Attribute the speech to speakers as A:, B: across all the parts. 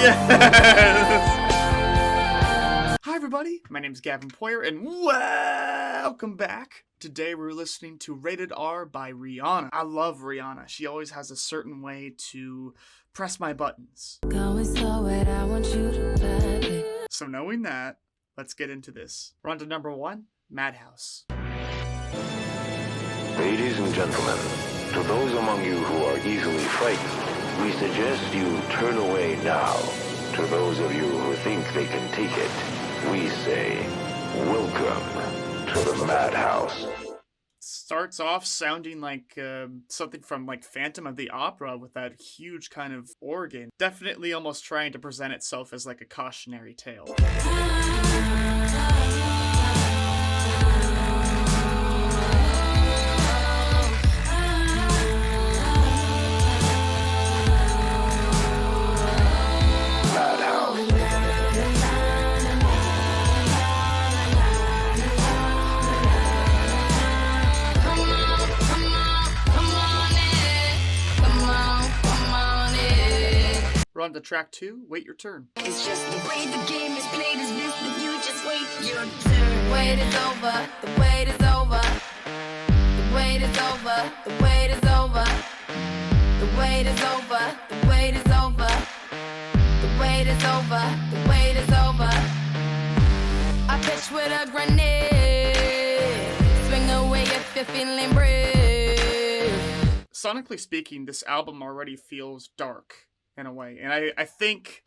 A: Yes! Hi everybody, my name is Gavin Poyer, and welcome back. Today we're listening to Rated R by Rihanna. I love Rihanna. She always has a certain way to press my buttons. So knowing that, let's get into this. We're on to number 1, Madhouse.
B: Ladies and gentlemen, to those among you who are easily frightened, we suggest you turn away now. To those of you who think they can take it, we say, welcome to the Madhouse.
A: Starts off sounding like something from like Phantom of the Opera with that huge kind of organ. Definitely almost trying to present itself as like a cautionary tale. We're on to track 2, Wait Your Turn.
C: It's just the way the game is played is this, that you just wait your turn. The wait is over, the wait is over. The wait is over, the wait is over. The wait is over, the wait is over. The wait is over, the wait is over. I pitch with a grenade. Swing away if you're feeling brave.
A: Sonically speaking, this album already feels dark in a way. And I think,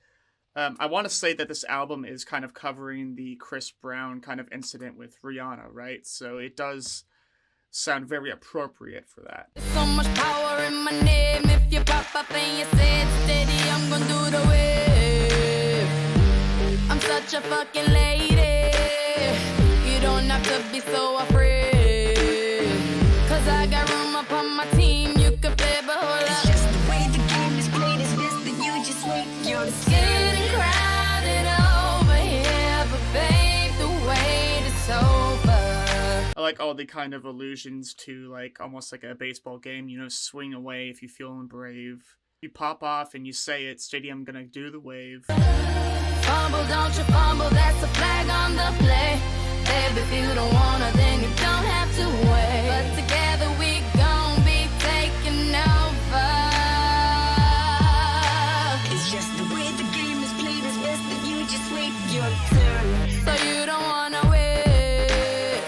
A: I want to say that this album is kind of covering the Chris Brown kind of incident with Rihanna, right? So it does sound very appropriate for that.
C: There's so much power in my name. If you pop up and you say it steady, I'm gonna do the wave. I'm such a fucking lady. You don't have to be so afraid. Cause I got room up on my team. You can play, but hold up. It's just the way the game is played is best that you just wait your turn. Getting crowded over here, but babe, the wait is over.
A: I like all the kind of allusions to like almost like a baseball game, you know, swing away if you're feeling brave. You pop off and you say it, steady, I'm gonna do the wave.
C: Fumble, don't you fumble, that's a flag on the play. Baby, if you don't wanna, then you don't have to wait. But together we gon' be taking over. It's just the way the game is played is best that you just wait your turn. So you don't wanna wait.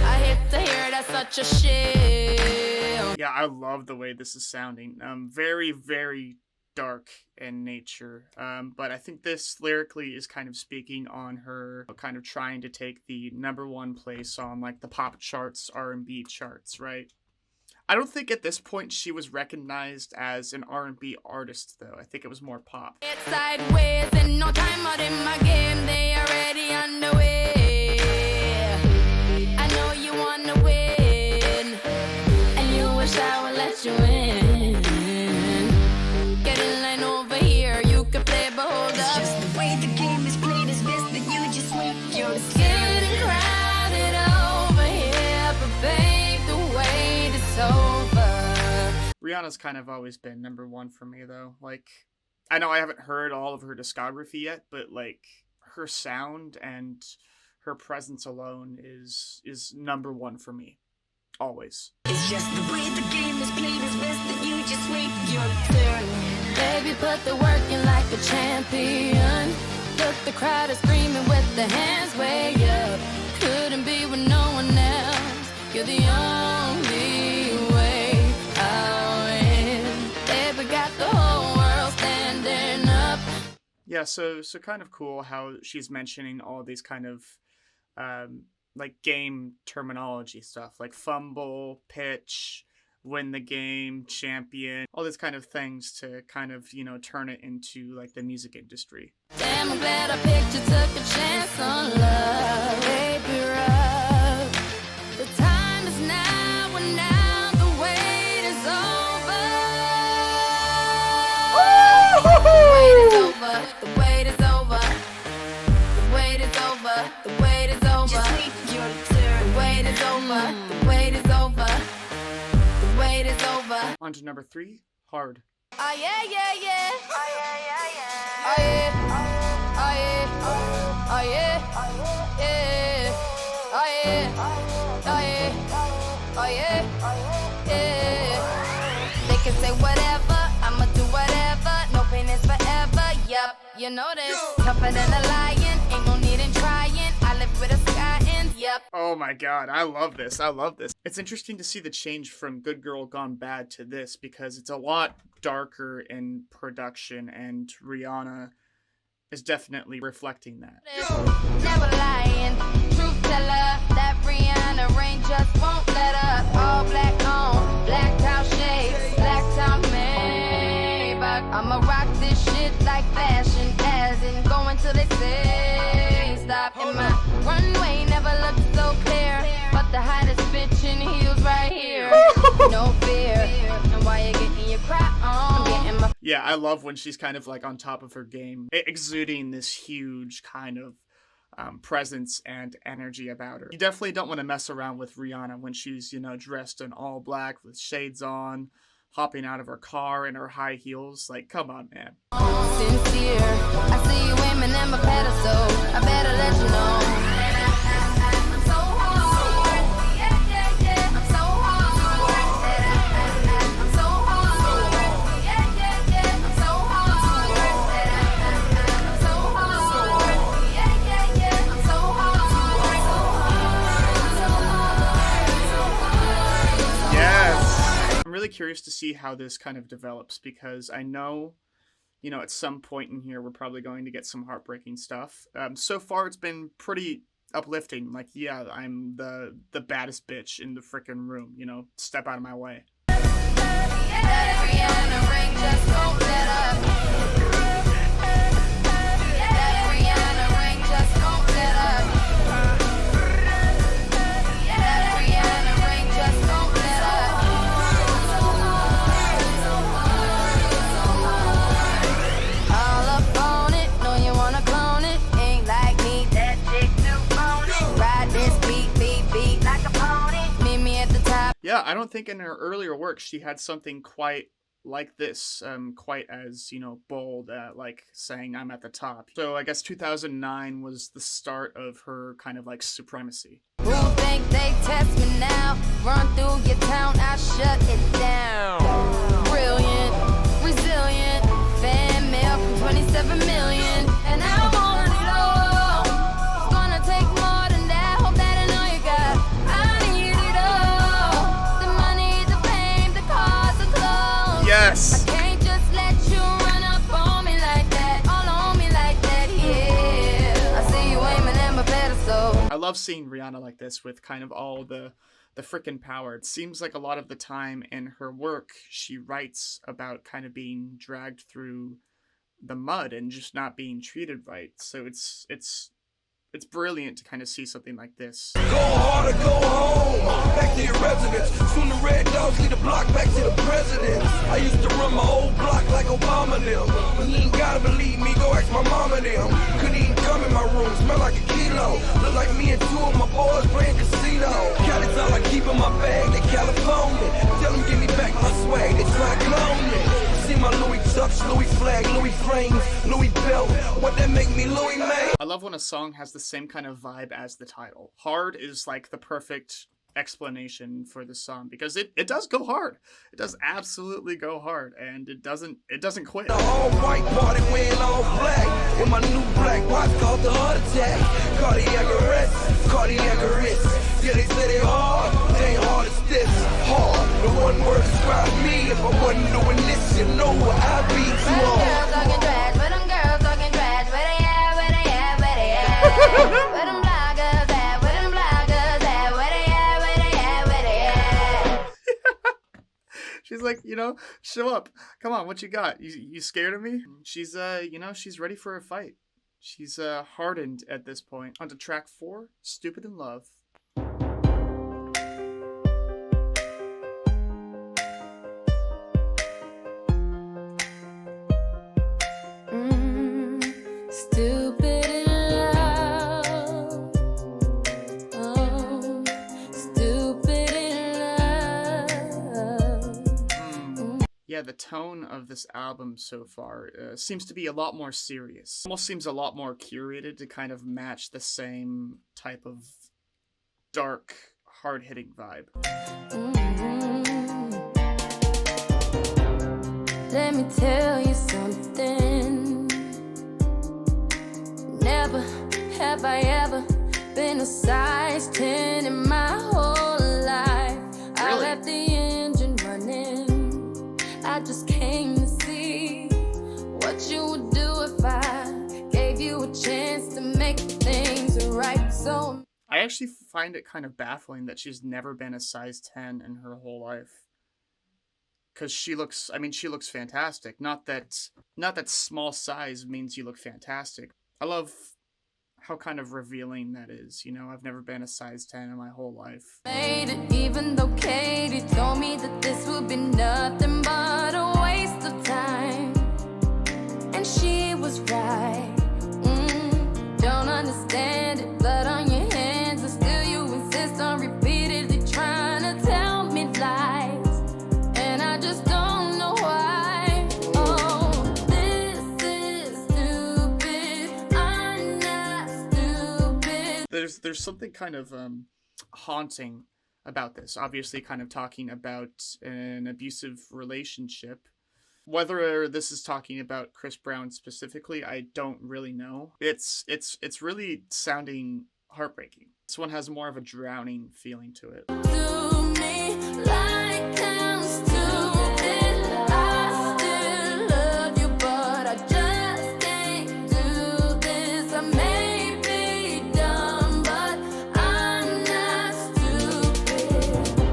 C: I hate to hear that's such a shit.
A: Yeah, I love the way this is sounding. Very, very dark in nature. But I think this lyrically is kind of speaking on her kind of trying to take the number 1 place on like the pop charts, R&B charts, right? I don't think at this point she was recognized as an R&B artist though. I think it was more pop.
C: It's sideways and no time out in my game. They already underway. I know you wanna win, and you wish I would let you in. Get in line over here, you can play, but hold up. It's just the way the game is played is best that you just wait your turn. It's getting crowded over here, but babe, the wait is over.
A: Rihanna's kind of always been number 1 for me though. Like, I know I haven't heard all of her discography yet, but like her sound and her presence alone is number 1 for me. Always.
C: It's just the way the game is played is best that you just wait your turn. Baby, put the work in like a champion. Look, the crowd is screaming with the hands way up. Couldn't be with no one else. You're the only way I'll win. Baby, got the whole world standing up.
A: Yeah, so kind of cool how she's mentioning all these kind of like game terminology stuff, like fumble, pitch, win the game, champion, all these kind of things to kind of, you know, turn it into like the music industry.
C: Damn, I'm glad I picked you, took a chance on love. Baby, rough. The time is now, and now the wait is over. The wait is over. The wait is over. The wait is over. The wait is over. Just wait your turn. The wait is over. The wait is over. The wait is over.
A: On to number 3, Hard.
C: Oh yeah, yeah, yeah. Oh yeah, yeah, yeah. Oh yeah. you know this. Tougher than a lion, ain't no need in trying. I live with a sky and yep.
A: Oh my god, I love this. I love this. It's interesting to see the change from Good Girl Gone Bad to this because it's a lot darker in production, and Rihanna is definitely reflecting that.
C: Never lying, truth teller. That Rihanna rain just won't let up. All black on, blacked out shades, blacked out Maybach. I'ma rock this shit like fashion, as in going till they say stop. And my runway never looked so clear, but the hottest bitch in heels right here. No fear, and why you getting your crap on? I'm getting my
A: Yeah, I love when she's kind of like on top of her game, exuding this huge kind of presence and energy about her. You definitely don't want to mess around with Rihanna when she's, you know, dressed in all black with shades on, hopping out of her car in her high heels. Like, come on, man.
C: sincere. I see you aiming at my pedestal. I better let you know. I'm so hard. Yeah, yeah, yeah. I'm so hard. I'm so hard. Yeah, yeah, yeah. I'm so hard. I'm so hard. Yeah, yeah, yeah. I'm so hard.
A: Yes. I'm really curious to see how this kind of develops because I know, you know, at some point in here, we're probably going to get some heartbreaking stuff. So far, it's been pretty uplifting. Like, yeah, I'm the baddest bitch in the frickin' room. You know, step out of my way. Yeah, I don't think in her earlier work she had something quite like this, quite as, you know, bold, like saying I'm at the top. So I guess 2009 was the start of her kind of like supremacy.
C: Who think they test me now? Run through your town, I shut it down. Brilliant, resilient, fan mail from 27 million, and I want it all. It's gonna take more than that. Hope that I know you got. I need it all. The money, the fame, the cars, the clothes.
A: Yes.
C: I can't just let you run up on me like that, all on me like that. Yeah, I see you aiming at my pedestal.
A: I love seeing Rihanna like this with kind of all the frickin' power. It seems like a lot of the time in her work, she writes about kind of being dragged through the mud and just not being treated right. So it's brilliant to kind of see something like this.
D: Go hard or go home, back to your residence. Soon the red dogs lead the block back to the president. I used to run my old block like Obama them. But you ain't gotta believe me, go ask my mama them. Couldn't even come in my room, smell like a kilo. Look like me and two of my boys playing casino. Cali's all I keep in my bag, they California. Tell them give me back my swag, they try to clone me. See my Louis Tux, Louis flag, Louis frames, Louis belt. What that make me Louis May?
A: I love when a song has the same kind of vibe as the title. Hard is like the perfect explanation for the song because it does go hard. It does absolutely go hard, and it doesn't quit.
D: The all white party wearing all black. In my new black watch called the heart attack. Cardiac arrest, cardiac arrest. Yeah, they say they hard, they ain't hard as this. Hard, the one word describes me. If I wasn't doing this, you know what I'd be too hard.
C: Girls talking trash, but them girls talking trash. Where they at, where they at, where they at? Where them bloggers at, where them bloggers at? Where they at, where they at, where they at?
A: She's like, you know, show up. Come on, what you got? You scared of me? She's you know, she's ready for a fight. She's hardened at this point. On to track 4, Stupid in Love.
C: Stupid in love. Oh, stupid in love.
A: Yeah, the tone of this album so far seems to be a lot more serious. Almost seems a lot more curated to kind of match the same type of dark, hard-hitting vibe.
C: Let me tell you something. never have I ever been a size 10 in my whole life. I left the engine running. I just came to see what you would do if I gave you a chance to make things right. So
A: I actually find it kind of baffling that she's never been a size 10 in her whole life. Because she looks fantastic. Not that small size means you look fantastic. I love how kind of revealing that is. You know, I've never been a size 10 in my whole life.
C: Made it, even though Katie told me that this would be nothing but a waste of time. And she was right. Don't understand it, blood on your hands, and still you insist on repeatedly trying to tell me lies. And I just don't know why. Oh, this is stupid. I'm not stupid.
A: There's something kind of haunting about this. Obviously, kind of talking about an abusive relationship. Whether this is talking about Chris Brown specifically, I don't really know. It's really sounding heartbreaking. This one has more of a drowning feeling to it.
C: To me, like I'm stupid. I still love you, but I just can't do this. I may be dumb, but I'm not stupid.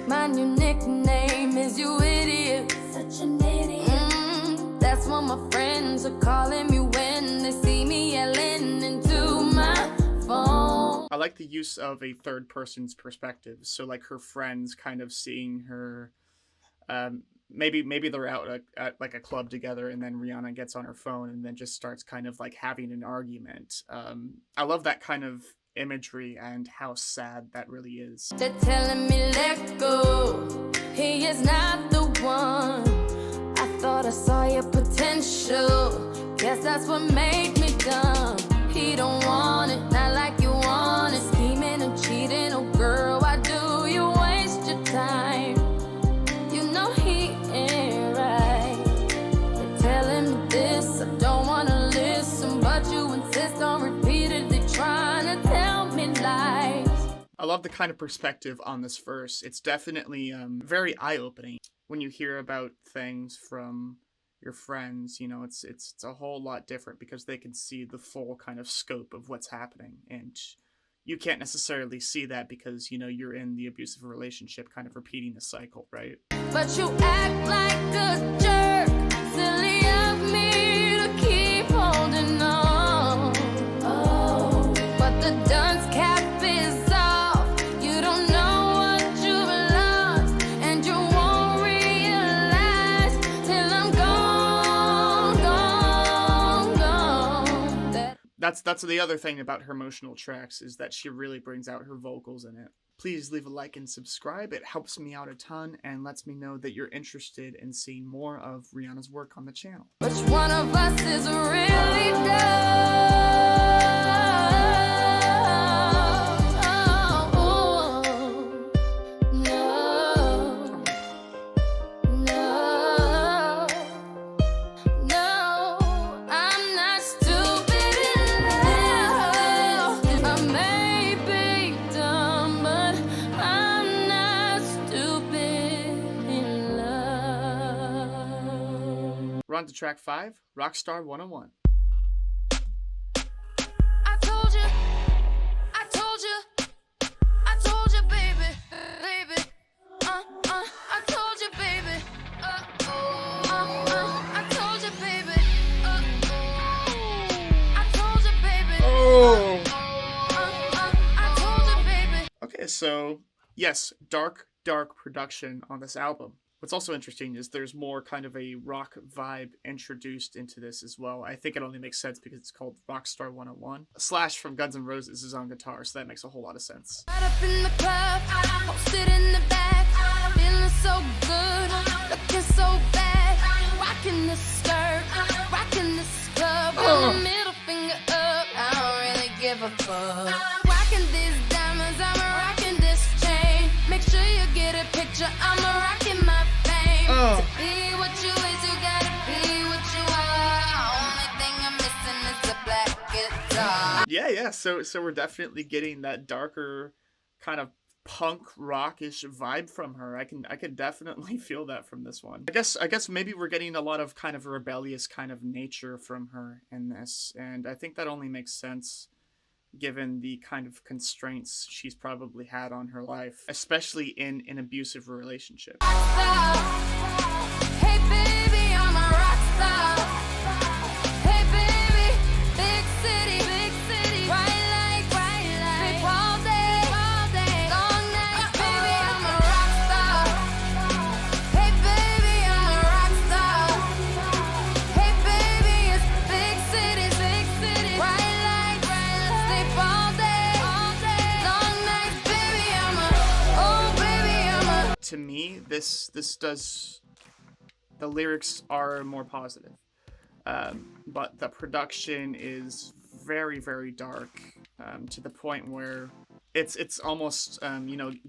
C: My new nickname is you idiot. Such an idiot. That's what my friends are calling me when they see me yelling into my phone.
A: I like the use of a third person's perspective. So like her friends kind of seeing her, maybe they're out at like a club together, and then Rihanna gets on her phone and then just starts kind of like having an argument. I love that kind of imagery and how sad that really is.
C: They're telling me let go. He is not the one. I thought I saw your potential. Guess that's what made me dumb. He don't want it, not like you want it. Scheming and cheating, oh girl, why do you waste your time? You know he ain't right. They're telling me this, I don't wanna listen, but you insist on repeatedly trying to tell me lies.
A: I love the kind of perspective on this verse. It's definitely very eye-opening when you hear about things from your friends. You know, it's a whole lot different because they can see the full kind of scope of what's happening, and you can't necessarily see that because, you know, you're in the abusive relationship, kind of repeating the cycle, right?
C: But you act like a jerk. Silly of me to keep holding on. Oh, but the dunce cap is off. You don't know what you've lost, and you won't realize till I'm gone.
A: That's the other thing about her emotional tracks, is that she really brings out her vocals in it. Please leave a like and subscribe. It helps me out a ton and lets me know that you're interested in seeing more of Rihanna's work on the channel.
C: Which one of us is really
A: We're on to track 5, Rockstar 101.
C: I told you, baby, I told you, baby, I told you, baby, I told you, baby,
A: Oh!
C: I told you, baby.
A: Okay, so, yes, dark production on this album. What's also interesting is there's more kind of a rock vibe introduced into this as well. I think it only makes sense because it's called Rockstar 101. Slash from Guns N' Roses is on guitar, so that makes a whole lot of sense.
C: Right up in the club, posted in the back, feeling so good, looking so bad, rocking the skirt, rocking this club, with the middle finger up, I don't really give a fuck. Rocking these diamonds, I'm rocking this chain, make sure you get a picture, I'm rocking my fame. To be what you is, you gotta be what you are. Only thing I'm missing is a black guitar.
A: Yeah. So we're definitely getting that darker kind of punk rockish vibe from her. I can definitely feel that from this one. I guess maybe we're getting a lot of kind of rebellious kind of nature from her in this, and I think that only makes sense given the kind of constraints she's probably had on her life, especially in an abusive relationship.
C: Hey baby, I'm a rock star. Hey baby, big city, bright light, sleep all day, long night. Baby, I'm a rock star. Hey baby, I'm a rock star. Hey baby, it's big city, bright light, sleep all day, long night. Baby, I'm a.
A: To me, this does. The lyrics are more positive, but the production is very, very dark, to the point where it's almost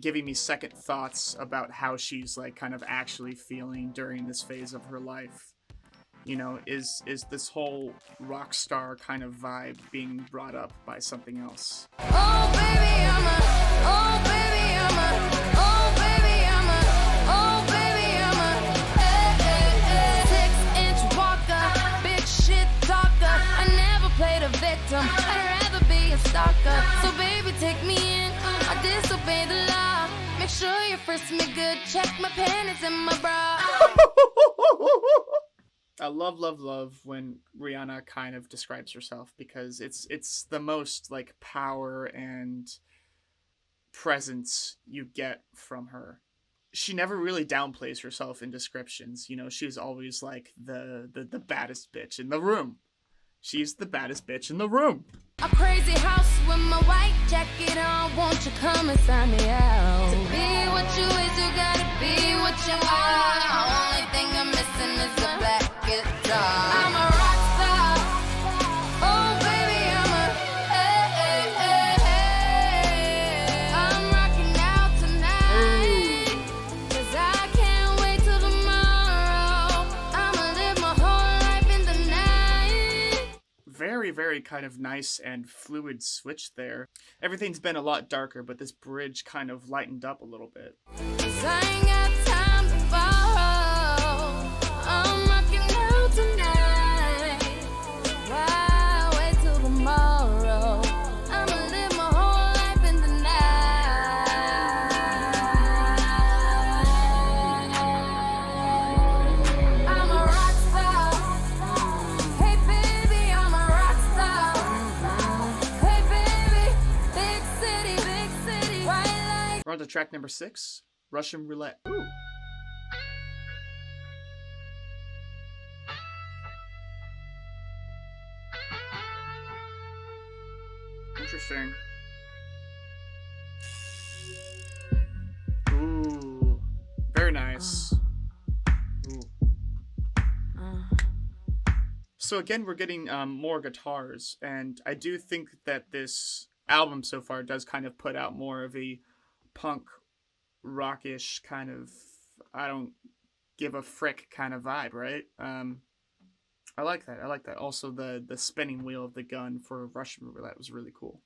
A: giving me second thoughts about how she's like kind of actually feeling during this phase of her life. Is this whole rock star kind of vibe being brought up by something else?
C: Oh baby, I'm a. Oh baby, I'm a. Oh baby, I'm a. Oh baby, I'm a. 6-inch walker, big shit talker. I never played a victim. I'd rather be a stalker. So baby, take me in. I disobey the law. Make sure you frisk me good. Check my panties and my bra.
A: I love when Rihanna kind of describes herself, because it's the most like power and presence you get from her. She never really downplays herself in descriptions. She's always like the baddest bitch in the room. She's the baddest bitch in the room.
C: A crazy house with my white jacket on. Won't you come and sign me out? To be what you is, you gotta be what you are. Only thing I'm missing is a black guitar. I'm a rock star. Oh baby, I'm a. I'm rocking out tonight. 'Cause I can't wait till tomorrow. I'ma live my whole life in the night.
A: Very, very kind of nice and fluid switch there. Everything's been a lot darker, but this bridge kind of lightened up a little bit.
C: 'Cause I ain't got time to borrow. I'm rocking out tonight. Why wait till tomorrow? I'ma live my whole life in the night. I'm a rock star. Hey baby, I'm a rock star. Hey baby, big city, white light.
A: We're on to track number 6, Russian Roulette. Ooh. Interesting. Ooh. Very nice. Ooh. So again, we're getting more guitars, and I do think that this album so far does kind of put out more of a punk rockish kind of, I don't give a frick kind of vibe, right? I like that. Also, the spinning wheel of the gun for Russian Roulette was really cool.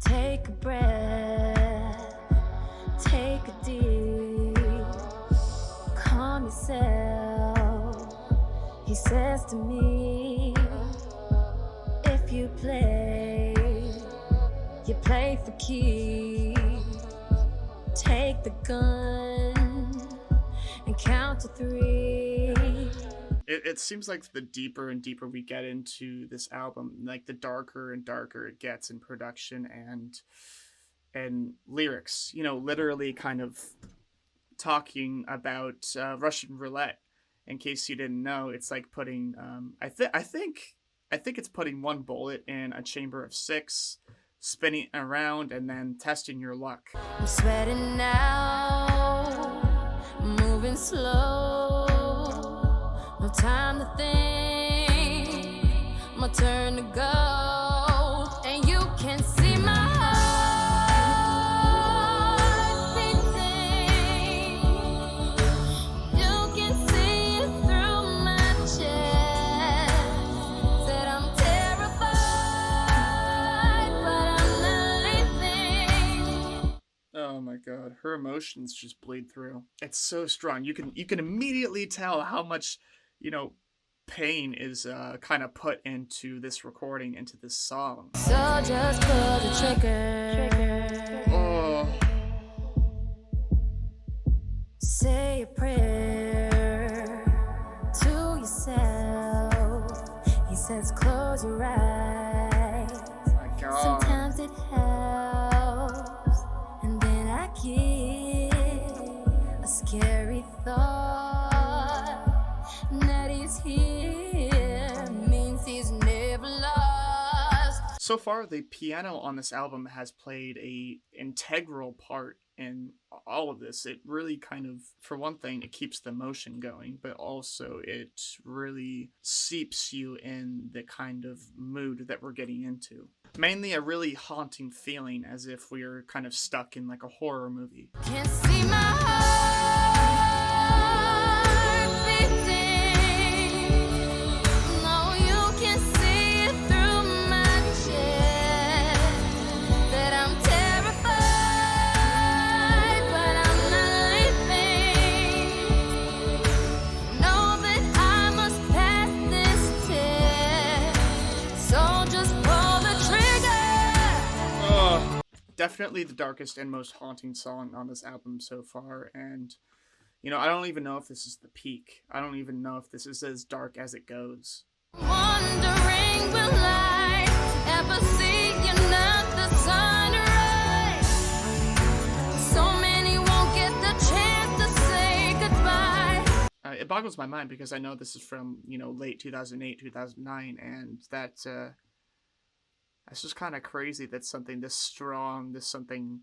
C: Take a breath, take a deep, calm yourself. He says to me, if you play for keeps. Take the gun and count to 3.
A: It seems like the deeper and deeper we get into this album, like the darker and darker it gets in production and lyrics. Literally kind of talking about Russian Roulette. In case you didn't know, it's like putting I think it's putting one bullet in a chamber of 6, spinning it around, and then testing your luck.
C: I'm sweating now, moving slow. No time to think, my turn to go. And you can see my heart beating. You can see it through my chest.
A: her emotions just bleed through. It's so strong. You can immediately tell how much, you know, pain is kind of put into this recording, into this song.
C: So just pull the trigger.
A: Oh.
C: Say a prayer to yourself. He says close your eyes.
A: My God.
C: Sometimes it helps. And then I get a scary thought that he's here means he's never lost.
A: So far, the piano on this album has played a integral part in all of this. It really kind of, for one thing, it keeps the motion going, but also it really seeps you in the kind of mood that we're getting into. Mainly a really haunting feeling, as if we're kind of stuck in like a horror movie.
C: Can't see my heart beating. No, you can see it through my chest that I'm terrified, but I'm not leaving. Know that I must pass this test, so just pull the trigger.
A: Definitely the darkest and most haunting song on this album so far, and you know, I don't even know if this is the peak. I don't even know if this is as dark as it goes.
C: Wondering will I ever see another sunrise? So many won't get the chance to say goodbye.
A: It boggles my mind because I know this is from, you know, late 2008, 2009, and that's just kind of crazy that something this strong, this something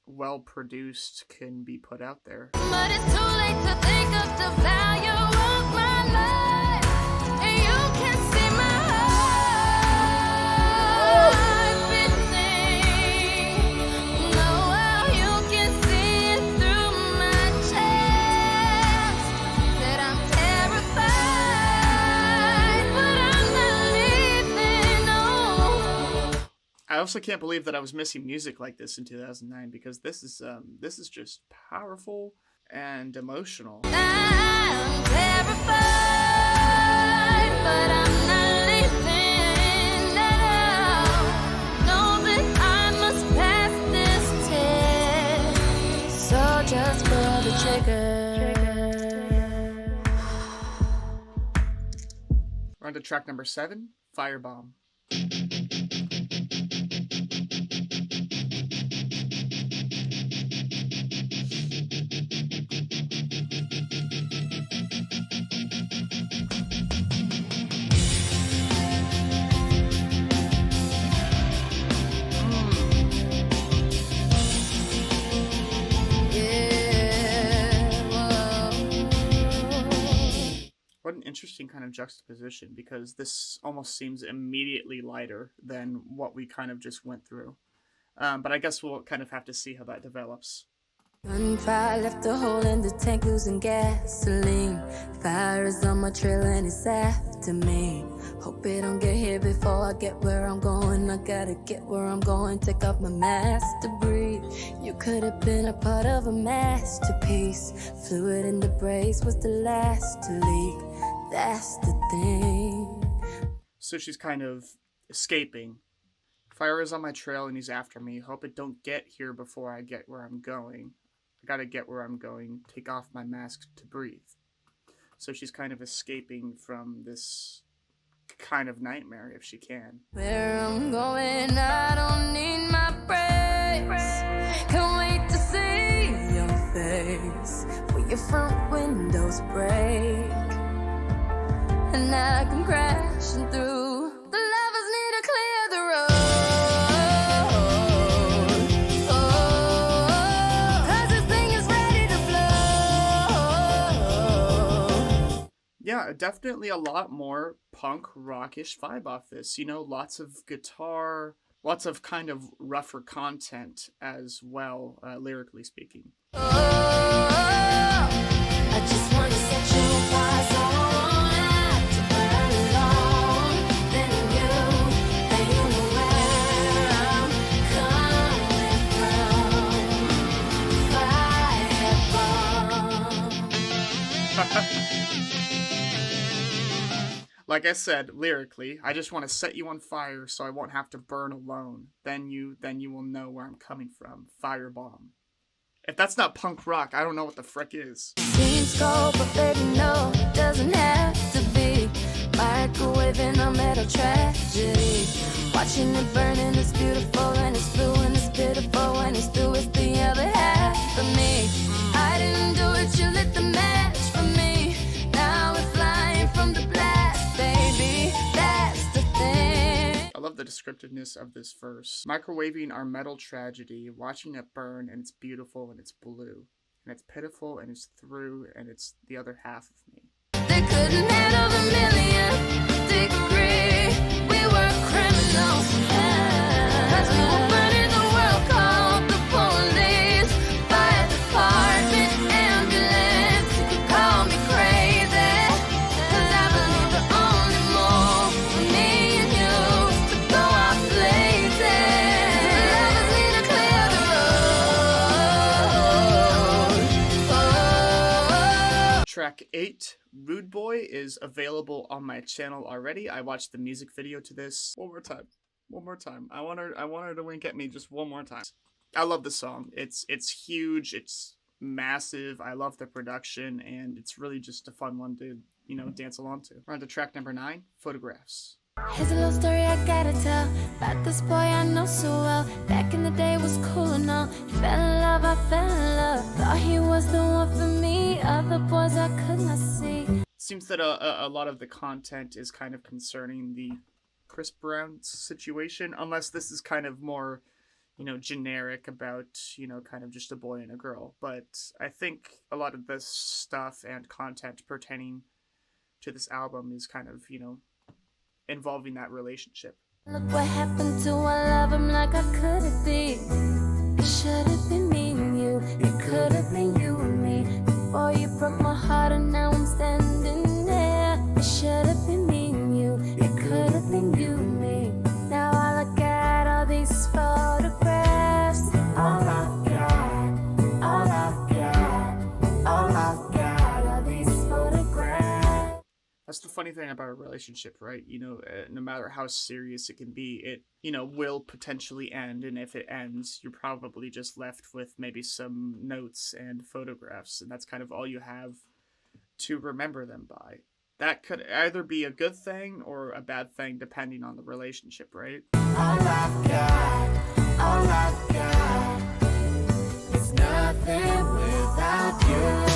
A: well produced can be put out there.
C: But it's too late to think of the value of my life. And you can see my heart beating. No, well, you can see it through my chest that I'm terrified, but I'm not leaving. No.
A: I also can't believe that I was missing music like this in 2009, because this is just powerful and emotional.
C: I'm terrified, but I'm not leaving. No, know that I must pass this test, so just pull the trigger.
A: We're on to track number 7, Firebomb. What an interesting kind of juxtaposition, because this almost seems immediately lighter than what we kind of just went through. But I guess we'll kind of have to see how that develops.
C: Gunfire left a hole in the tank, losing gasoline. Fire is on my trail and it's after me. Hope it don't get here before I get where I'm going. I gotta get where I'm going, take off my mask to breathe. You could have been a part of a masterpiece. Fluid in the brace was the last to leak. That's the thing.
A: So she's kind of escaping. Fire is on my trail and he's after me. Hope it don't get here before I get where I'm going. I gotta get where I'm going. Take off my mask to breathe. So she's kind of escaping from this kind of nightmare if she can.
C: Where I'm going, I don't need my brakes. Can't wait to see your face when your front windows break. And I come crashing through. The lovers need to clear the road. Oh, 'cause this thing is ready to blow.
A: Yeah, definitely a lot more punk rockish vibe off this. You know, lots of guitar, lots of kind of rougher content as well, lyrically speaking.
C: Oh, I just want to set you fire so I won't have to burn alone. Then you know where I'm coming from.
A: Like I said, lyrically, I just want to set you on fire so I won't have to burn alone. Then you will know where I'm coming from. Firebomb. If that's not punk rock, I don't know what the frick is.
C: Seems cold, but baby, no, it doesn't have to be. Microwaving a metal tragedy. Watching it burn and it's beautiful and it's blue and it's pitiful when it's through. It's the other half of me. I didn't do it, you lit the match for me. Now we're flying from the blast, baby. That's the thing.
A: I love the descriptiveness of this verse. Microwaving our metal tragedy, watching it burn and it's beautiful and it's blue. And it's pitiful and it's through and it's the other half of me.
C: They couldn't handle the millionth degree. We were criminals. Cause we were burning the world. Called the police, fire department, ambulance. You could call me crazy, cause I believe the only move for me and you is to go out blazing. Lovers need to clear the road.
A: Track 8, Rude Boy, is available on my channel already. I watched the music video to this. One more time. I want her to wink at me just one more time. I love the song. It's huge. It's massive. I love the production, and it's really just a fun one to, dance along to. We're on to track number 9, Photographs.
C: Here's a little story I gotta tell about this boy I know so well. Back in the day was cool and all. Fell in love, I fell in love. Thought he was the one for me. Other boys I could not see.
A: Seems that a lot of the content is kind of concerning the Chris Brown situation, unless this is kind of more, generic about, kind of just a boy and a girl. But I think a lot of this stuff and content pertaining to this album is kind of, involving that relationship.
C: Look what happened to our love, I'm like, I could it be? It should have been me and you. It could have been you and me. Before you broke my heart and now I'm standing there. It should have been me and you. It could have been you and me. Now I look at all these photographs. All I've got, all I've got, all I've got are these photographs.
A: That's the funny thing about a relationship, right? No matter how serious it can be, it, will potentially end. And if it ends, you're probably just left with maybe some notes and photographs. And that's kind of all you have to remember them by. That could either be a good thing or a bad thing, depending on the relationship, right?
C: All I've got is nothing without you.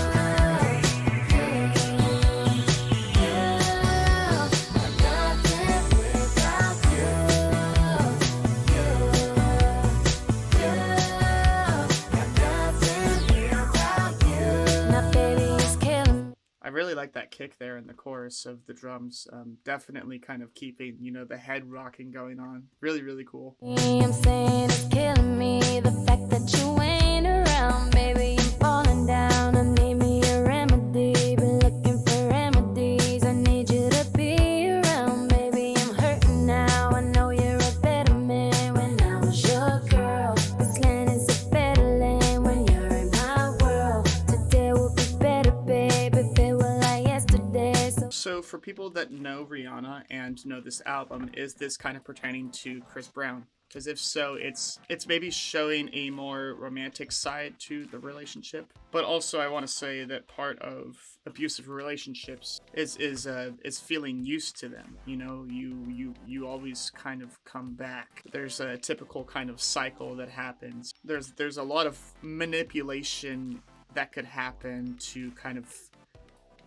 A: I really like that kick there in the chorus of the drums. Definitely kind of keeping, the head rocking going on. Really, really cool.
C: I'm saying it's killing me, the fact that you ain't around, baby. I'm falling down. I need me a remedy, been looking for remedies. I need you to be around, baby. I'm hurting now. I know you're a better man when I was your girl. This land is a better land when you're in my world. Today will be better, baby. If it were like yesterday.
A: So for people that know Rihanna and know this album, is this kind of pertaining to Chris Brown? Because if so, it's maybe showing a more romantic side to the relationship. But also, I want to say that part of abusive relationships is feeling used to them. You always kind of come back. There's a typical kind of cycle that happens. There's a lot of manipulation that could happen to kind of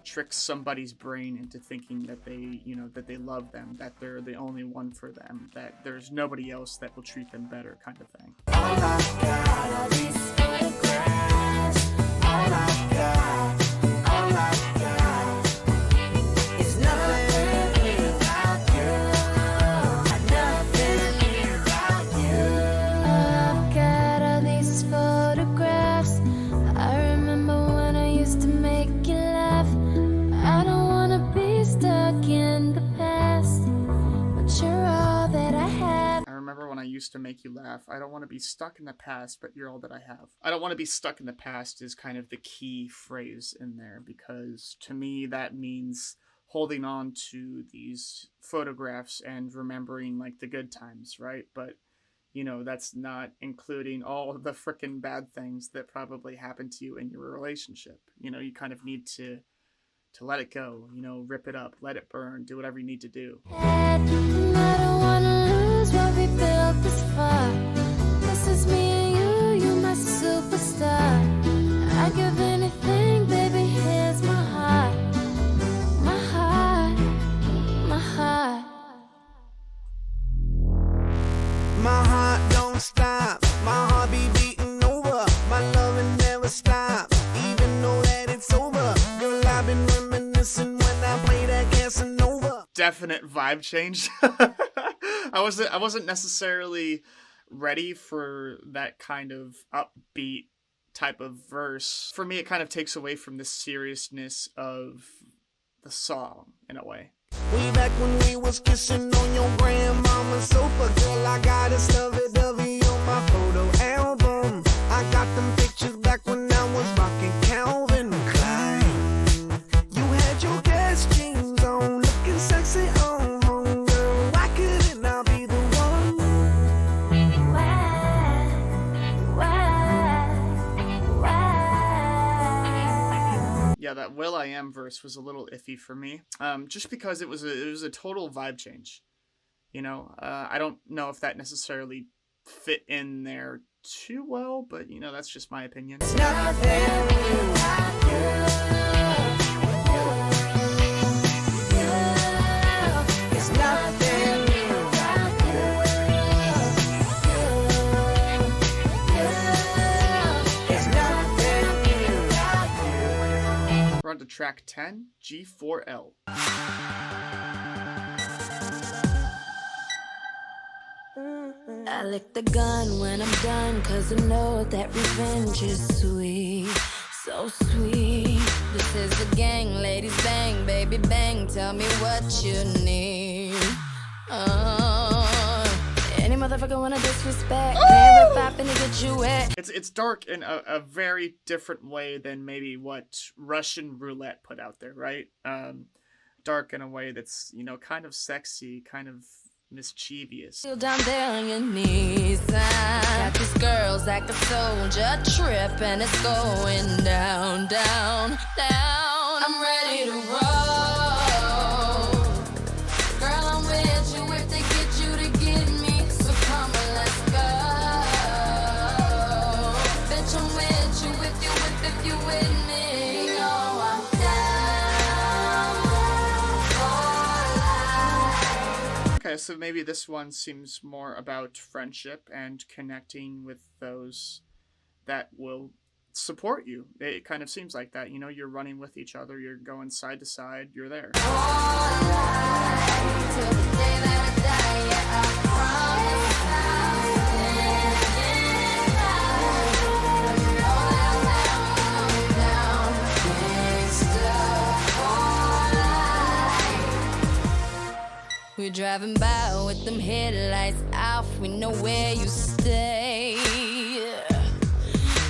A: trick somebody's brain into thinking that they love them, that they're the only one for them, that there's nobody else that will treat them better, kind of thing.
C: All I've got are these photographs. All I've got, all I've got is nothing without you. Nothing without you. All I've got are these photographs. I remember when I used to make you laugh. I don't wanna be stuck in the past, but you're all that I have.
A: I remember when I used to make you laugh. I don't want to be stuck in the past, but you're all that I have. I don't want to be stuck in the past is kind of the key phrase in there, because to me that means holding on to these photographs and remembering like the good times, right? But you know, that's not including all the freaking bad things that probably happened to you in your relationship. You know, you kind of need to let it go, you know, rip it up, let it burn, do whatever you need to do.
C: I don't wanna lose what we built this far. This is me and you my superstar. I give anything, baby, here's my heart. My heart, my heart.
E: My heart don't stop, my heart be beating over. My loving never stops, even though that it's over. Girl, I've been reminiscing when I play that Casanova.
A: Definite vibe change. I wasn't necessarily ready for that kind of upbeat type of verse. For me, it kind of takes away from the seriousness of the song in a way.
E: Way back when we was kissing on your grandmama's sofa. Girl, I got a lovey-dovey on my photo album. I got them pictures back when I was rocking Calvin Klein. You had your Guess jeans on, looking sexy on home, girl. Why couldn't I be the one?
A: Yeah, that Will I Am verse was a little iffy for me, just because it was a total vibe change. You know, I don't know if that necessarily fit in there too well, but you know, that's just my opinion.
E: It's
A: We're on to track 10, G4L.
C: I lick the gun when I'm done, cause I know that revenge is sweet, so sweet. This is the gang, ladies bang, baby bang, tell me what you need. Any motherfucker wanna disrespect, man, if I finna get you wet.
A: It's dark in a very different way than maybe what Russian Roulette put out there, right? Dark in a way that's, you know, kind of sexy, kind of mischievous.
C: Feel down there on your knees. Got these girls like a soldier trip, and it's going down, down, down. I'm ready to roll. Girl, I'm with you if they get you to get me. So come on, let's go. Bitch, I'm with you if you with me. You know I'm down.
A: Okay, so maybe this one seems more about friendship and connecting with those that will support you. It kind of seems like that. You know, you're running with each other, you're going side to side, you're there.
C: We're driving by with them headlights off. We know where you stay.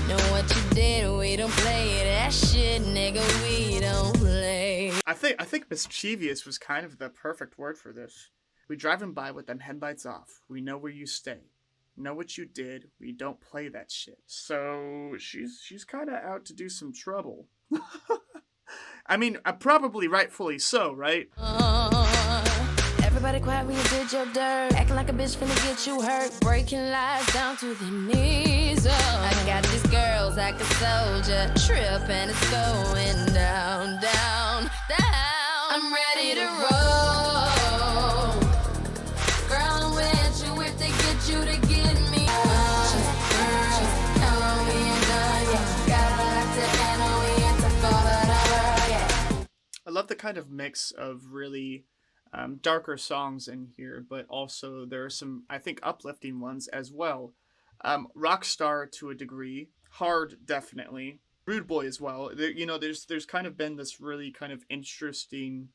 C: Know what you did. We don't play that shit, nigga. We don't play.
A: I think mischievous was kind of the perfect word for this. We driving by with them headlights off. We know where you stay. Know what you did. We don't play that shit. So she's kind of out to do some trouble. I mean, probably rightfully so, right?
C: Everybody quiet when you did your dirt. Acting like a bitch finna get you hurt. Breaking lies down to the knees. I got these girls like a soldier trip, and it's going down, down, down. I'm ready to roll. Girl, I'm with you if they get you to get me.
A: I love the kind of mix of really darker songs in here, but also there are some, I think, uplifting ones as well. Rockstar to a degree, Hard definitely, Rude Boy as well. You know, there's kind of been this really kind of interesting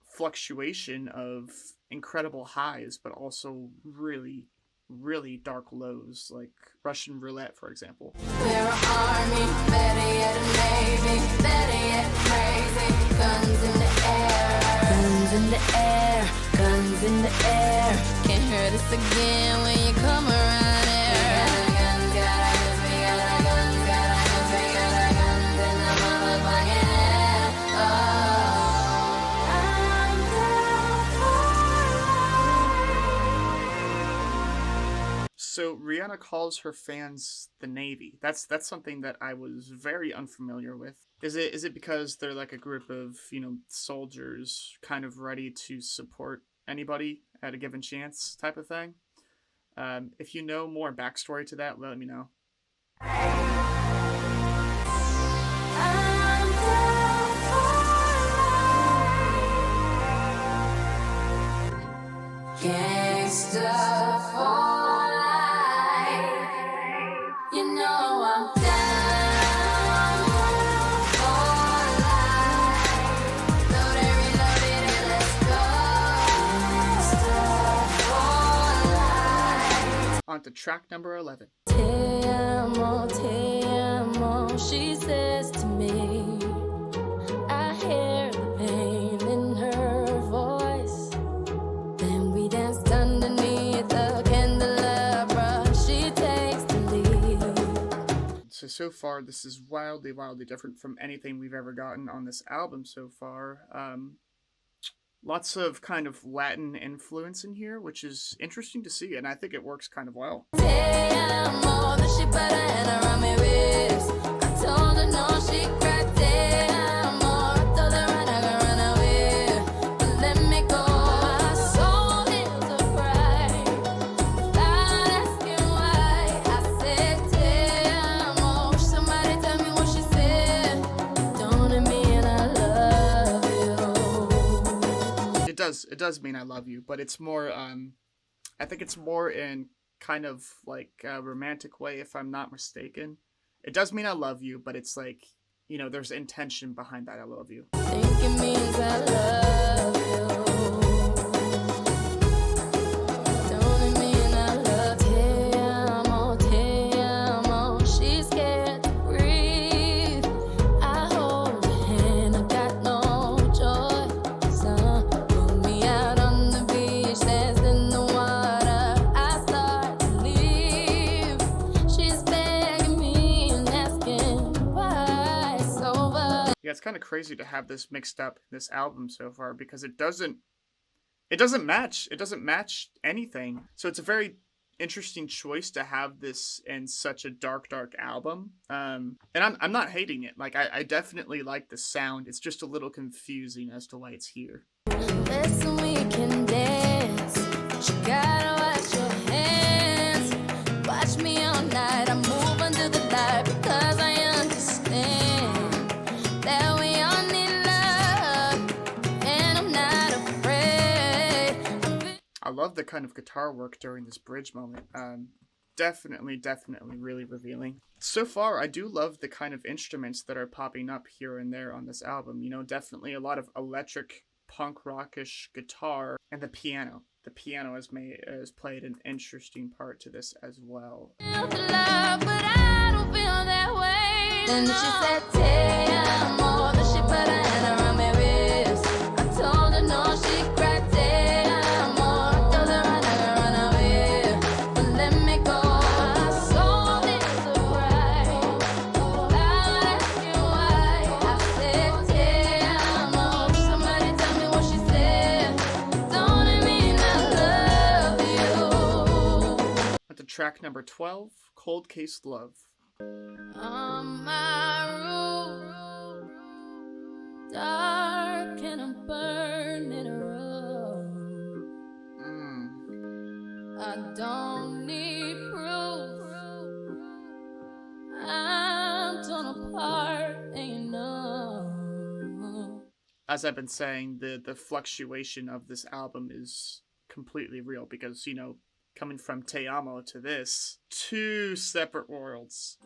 A: fluctuation of incredible highs, but also really, really dark lows, like Russian Roulette, for example.
C: We're an army, better yet a navy, better yet crazy, guns in the air. the air. Can't hear this again when you come around here. We got guns, we got guns, we got guns, we got guns in the motherfucking air. Oh, I'm down for
A: So Rihanna calls her fans the Navy. That's something that I was very unfamiliar with. Is it because they're like a group of, soldiers kind of ready to support anybody at a given chance type of thing? If you know more backstory to that, let me know.
C: I'm down for gangsta for life. You know I'm down for life. Loaded, reloaded, and let's go. Gangsta for life.
A: On to track number 11.
C: Te amo, she says to me. I hear the pain in her voice. Then we danced underneath the candelabra. She takes the lead.
A: So far, this is wildly different from anything we've ever gotten on this album so far. Lots of kind of Latin influence in here, which is interesting to see, and I think it works kind of well.
C: Te amo, the shit butter and around my wrist. I told her no, she cried. Te amo, I told her I'm not gonna run away, but let me go. My soul is a cry, without asking why. I said te amo. Somebody tell me what she said. Don't it mean I love you?
A: It does mean I love you, but it's more, I think it's more in kind of like a romantic way, if I'm not mistaken. It does mean I love you, but it's like, there's intention behind that I love you.
C: Think it means I love you. Don't it mean I love you? Te amo, she's scared to breathe. I hold her hand, I got no choice. Put me out on the beach, danced in the water. I start to leave. She's begging me and asking why it's over.
A: Yeah, it's kind of crazy to have this mixed up in this album so far because it doesn't match anything. So it's a very interesting choice to have this in such a dark album. And I'm not hating it. Like I definitely like the sound. It's just a little confusing as to why it's here.
C: Listen, we can dance, but you gotta wash your hands. Watch me all night, I move under the light because I understand that we all need love, and I'm not afraid.
A: I love the kind of guitar work during this bridge moment. Definitely really revealing. So far, I do love the kind of instruments that are popping up here and there on this album. Definitely a lot of electric punk rockish guitar and the piano. The piano has played an interesting part to this as well.
C: Feel the love, but I don't feel that way. Then she said, te amo, the shit butter and around my wrist. I told her no, she cried. Te amo, I told her I'm not gonna run away, but let me go. My soul is a cry, without asking why. I said te amo. Somebody tell me what she said. Don't it mean I love you?
A: At the track number 12, Cold Case Love.
C: On my room, dark and I'm burning a room. I don't need proof. I'm torn apart, and you know.
A: As I've been saying, the fluctuation of this album is completely real because, coming from Te Amo to this, two separate worlds.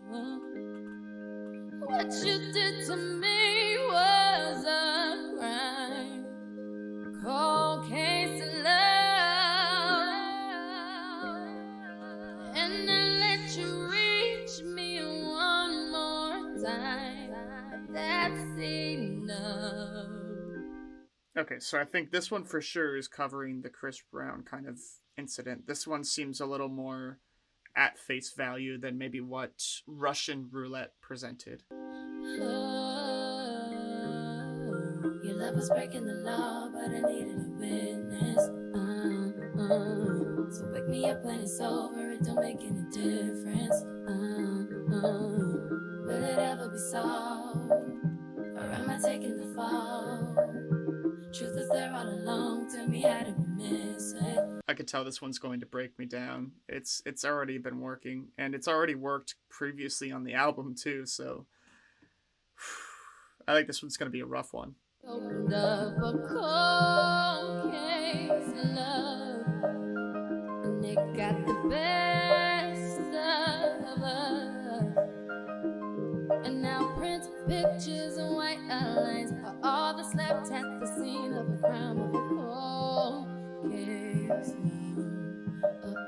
C: What you did to me was a crime. Cold case of love. And I let you reach me one more time. That's enough.
A: Okay, so I think this one for sure is covering the Chris Brown kind of incident. This one seems a little more at face value than maybe what Russian Roulette presented.
C: Your love was breaking the law, but I needed a witness. So wake me up when it's over, it don't make any difference. Will it ever be solved? Or am I taking the fall? Truth is there all along, tell me how did we miss it?
A: I could tell this one's going to break me down. It's already been working, and it's already worked previously on the album too, so I think this one's going to be a rough one.
C: Opened up a cold case of love, and it got the best of us. And now print pictures and white outlines are all that's left at the scene of a crime of a cold case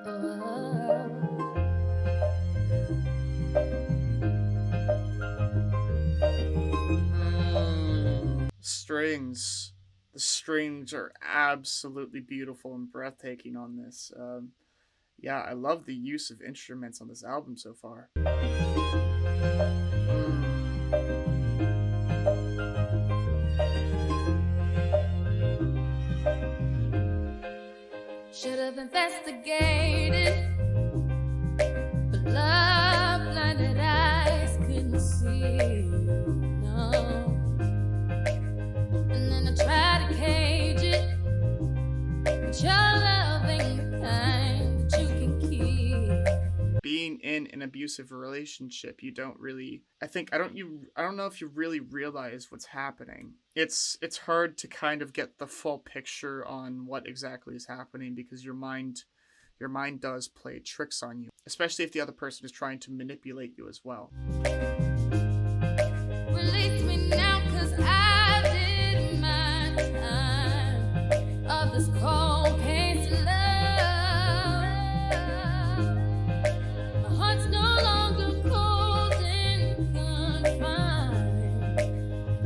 C: of love.
A: Strings. The strings are absolutely beautiful and breathtaking on this. Yeah, I love the use of instruments on this album so far.
C: Should have investigated, but love blinded eyes couldn't see. No. And then I tried to cage it, but your love ain't the kind that you can keep.
A: Being in an abusive relationship, you don't really, I don't know if you really realize what's happening. It's hard to kind of get the full picture on what exactly is happening because your mind does play tricks on you, especially if the other person is trying to manipulate you as well.
C: Release me now, 'cause I did my time of this cold case of love. My heart's no longer cold and confined.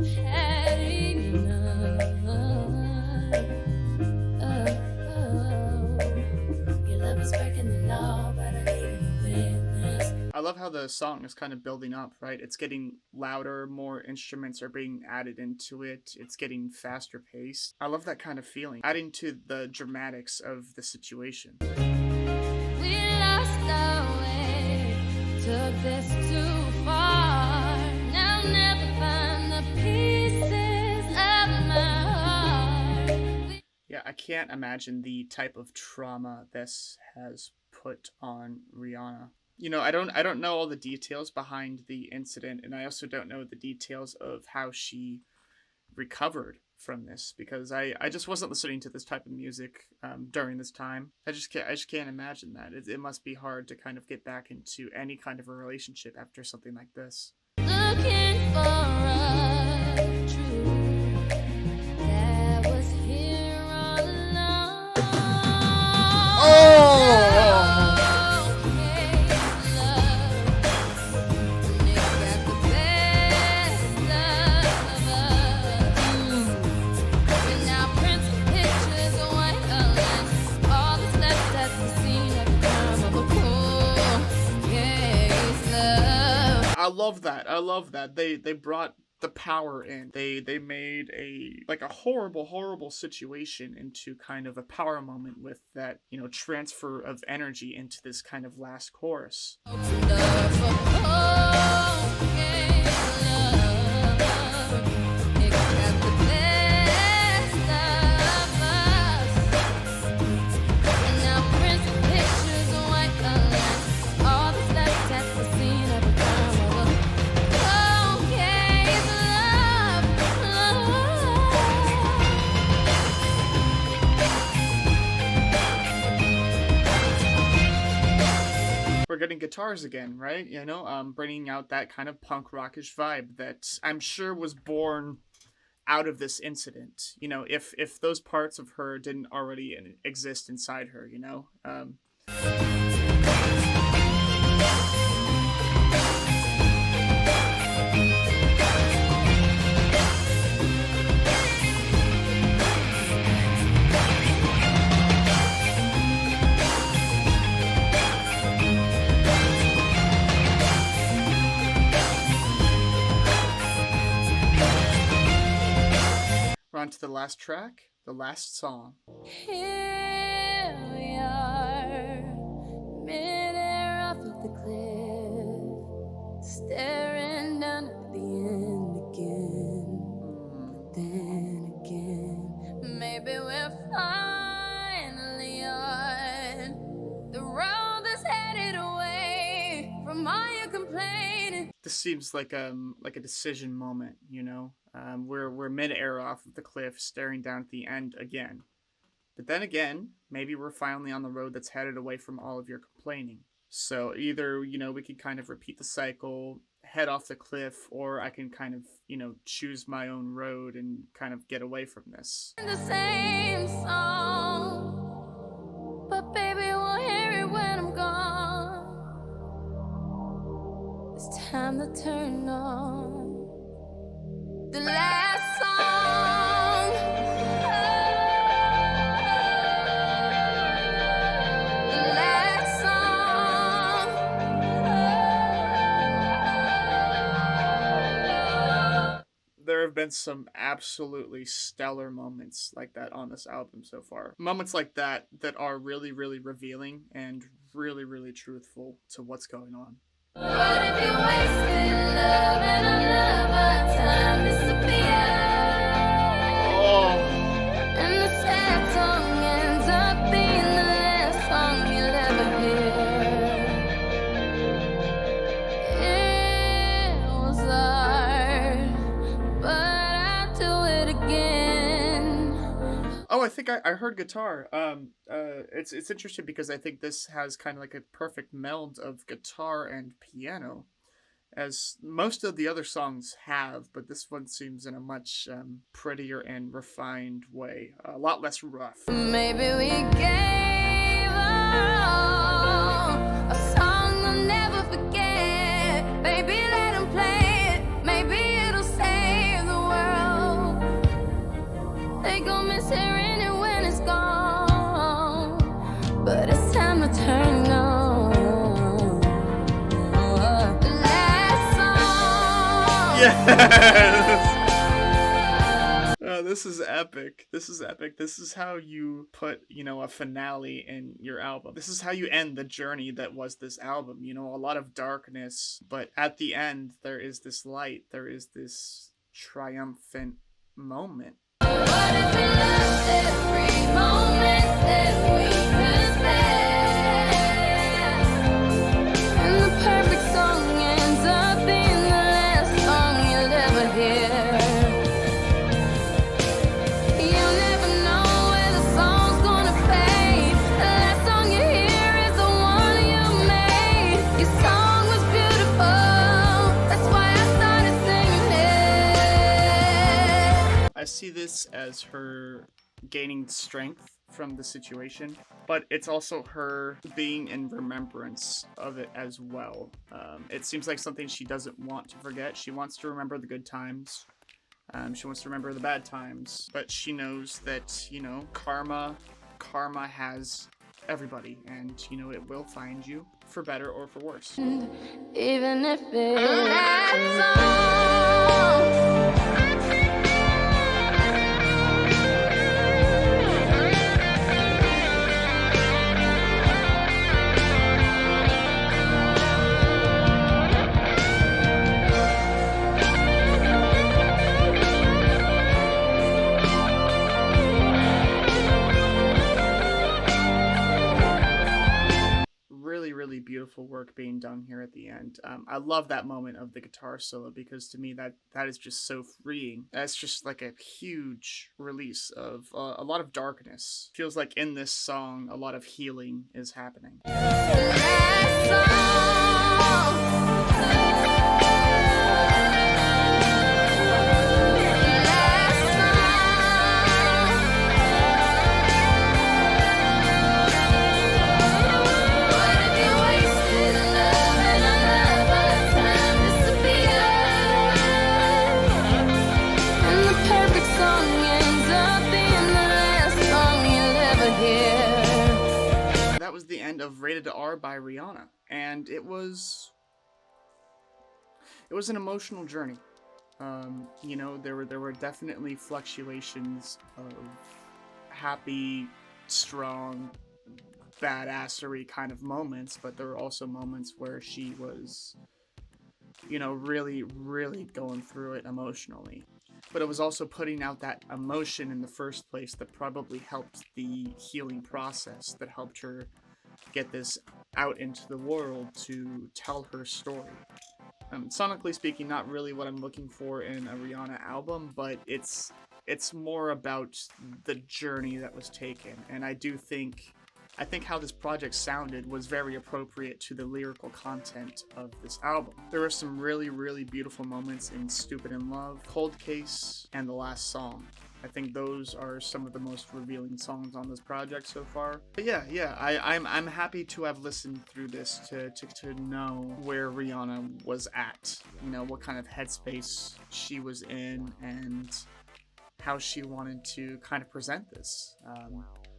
C: Had enough. Your love is breaking the law, but I needed a witness.
A: I love how the song is kind of building up, right? It's getting louder, more instruments are being added into it, it's getting faster paced. I love that kind of feeling, adding to the dramatics of the situation.
C: We lost our way, took this too far. Now never find the pieces of my heart.
A: Yeah, I can't imagine the type of trauma this has put on Rihanna. You know, I don't know all the details behind the incident, and I also don't know the details of how she recovered from this because I just wasn't listening to this type of music during this time. I just can't imagine that. It must be hard to kind of get back into any kind of a relationship after something like this.
C: Looking for a truth that was here all along.
A: I love that. They brought the power in. They made a horrible situation into kind of a power moment with that, you know, transfer of energy into this kind of last chorus. We're getting guitars again, right? You know, bringing out that kind of punk rockish vibe that I'm sure was born out of this incident. You know, if those parts of her didn't already exist inside her, you know. the last track, the last song.
C: Here we are, midair off of the cliff, staring down at the end again. But then again, maybe we're finally on the road that's headed away from all your complaining.
A: This seems like a decision moment, you know. We're mid-air off of the cliff, staring down at the end again. But then again, maybe we're finally on the road that's headed away from all of your complaining. So either, you know, we could kind of repeat the cycle, head off the cliff, or I can kind of, you know, choose my own road and kind of get away from this.
C: The same song, but baby, we'll hear it when I'm gone. It's time to turn on the last song. The last song.
A: There have been some absolutely stellar moments like that on this album so far. Moments like that are really, really revealing and really, really truthful to what's going on.
C: What if you wasted love and another time disappear?
A: Oh,
C: And the sad song ends up being the last song you'll ever hear. It was hard, but I'll do it again.
A: oh, I think I heard guitar. It's interesting because I think this has kind of like a perfect meld of guitar and piano, as most of the other songs have, but this one seems in a much prettier and refined way, a lot less rough.
C: Maybe we gave all a song I'll never forget. Baby, let 'em play it. Maybe it'll save the world. They gon' miss hearing it when it's gone, but it's time to turn on the last song.
A: Yes! This is epic. This is epic. This is how you put, you know, a finale in your album. This is how you end the journey that was this album. You know, a lot of darkness, but at the end, there is this light. There is this triumphant moment.
C: What if we loved every moment that we could spare? And the perfect song ends up being the last song you'll ever hear. You'll never know where the song's gonna fade. The last song you hear is the one you made. Your song was beautiful, that's why I started singing it.
A: I see this as her gaining strength from the situation, but it's also her being in remembrance of it as well. It seems like something she doesn't want to forget. She wants to remember the good times. She wants to remember the bad times, but she knows that, you know, karma has everybody, and, you know, it will find you for better or for worse.
C: Even if it's that song.
A: Really, really beautiful work being done here at the end. I love that moment of the guitar solo because to me that is just so freeing. That's just like a huge release of a lot of darkness. Feels like in this song a lot of healing is happening.
C: Last song.
A: Of ratedr by Rihanna, and it was an emotional journey. You know, there were definitely fluctuations of happy, strong, badassery kind of moments, but there were also moments where she was, you know, really, really going through it emotionally. But it was also putting out that emotion in the first place that probably helped the healing process, that helped her get this out into the world to tell her story. Sonically speaking, not really what I'm looking for in a Rihanna album, but it's more about the journey that was taken, and I think how this project sounded was very appropriate to the lyrical content of this album. There were some really, really beautiful moments in Stupid in Love, Cold Case, and the last song. I think those are some of the most revealing songs on this project so far. But yeah, I'm happy to have listened through this to know where Rihanna was at. You know, what kind of headspace she was in and how she wanted to kind of present this.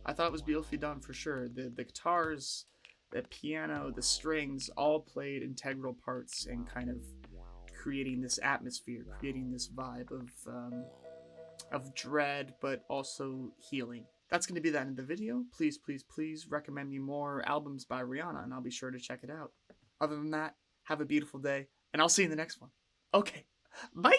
A: I thought it was beautifully done for sure. The guitars, the piano, the strings all played integral parts in kind of creating this atmosphere, creating this vibe of dread, but also healing. That's going to be that in the video. Please, please, please recommend me more albums by Rihanna, and I'll be sure to check it out. Other than that, have a beautiful day, and I'll see you in the next one. Okay, bye!